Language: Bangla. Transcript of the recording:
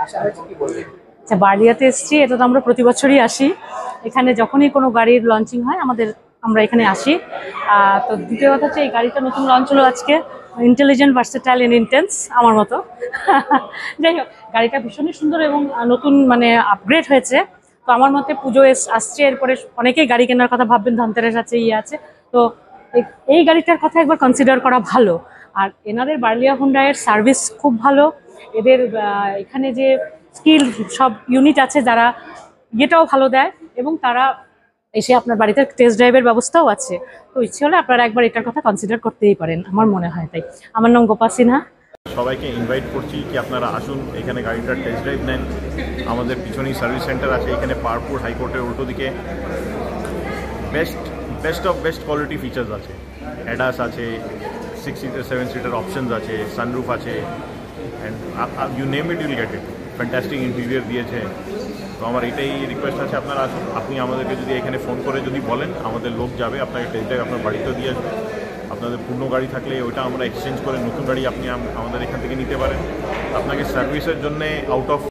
আচ্ছা, বার্লিয়াতে এসেছি, এটা তো আমরা প্রতি বছরই আসি। এখানে যখনই কোনো গাড়ির লঞ্চিং হয় আমরা এখানে আসি। তো দ্বিতীয় কথা হচ্ছে এই গাড়িটা নতুন লঞ্চ হলো আজকে, ইন্টেলিজেন্ট ভার্সেটাইল এন্ড ইন্টেন্স, আমার মতো। যাই হোক, গাড়িটা ভীষণই সুন্দর এবং নতুন মানে আপগ্রেড হয়েছে। তো আমার মতে পুজো আসছে, এরপরে অনেকেই গাড়ি কেনার কথা ভাববেন, ধনতেরাস আছে, আছে। তো এই গাড়িটার কথা একবার কনসিডার করা ভালো। আর এনাদের বার্লিয়া হুন্ডাইয়ের সার্ভিস খুব ভালো। এদের এখানে যে স্কিল সব ইউনিট আছে যারা ইয়েটাও ভালো দেয়, এবং তারা এসে আপনার বাড়িতে টেস্ট ড্রাইভের ব্যবস্থাও আছে। তো ইচ্ছে হলে আপনারা একবার এটার কথা কনসিডার করতেই পারেন, আমার মনে হয় তাই। আমার নাম গোপা সিনহা। সবাইকে ইনভাইট করছি কি আপনারা আসুন, এখানে গাড়িটার টেস্ট ড্রাইভ নেন। আমাদের পিছনেই সার্ভিস সেন্টার আছে, এখানে পাহাড়পুর হাইকোর্টের উল্টো দিকে। Best of best quality features আছে, অ্যাডাস আছে, 6 সিটার 7 সিটার অপশনস আছে, সানরুফ আছে, and you name it, you'll get it. Fantastic interior দিয়েছে। তো আমার এটাই রিকোয়েস্ট আছে, আপনারা আসুন। আপনি আমাদেরকে যদি এখানে ফোন করে যদি বলেন, আমাদের লোক যাবে আপনাকে টেস্ট ড্রাইভ আপনার বাড়িতেও দিয়ে আসবে। আপনাদের পূর্ণ গাড়ি থাকলে ওইটা আমরা এক্সচেঞ্জ করে নতুন গাড়ি আপনি আমাদের এখান থেকে নিতে পারেন। আপনাকে সার্ভিসের জন্যে আউট অফ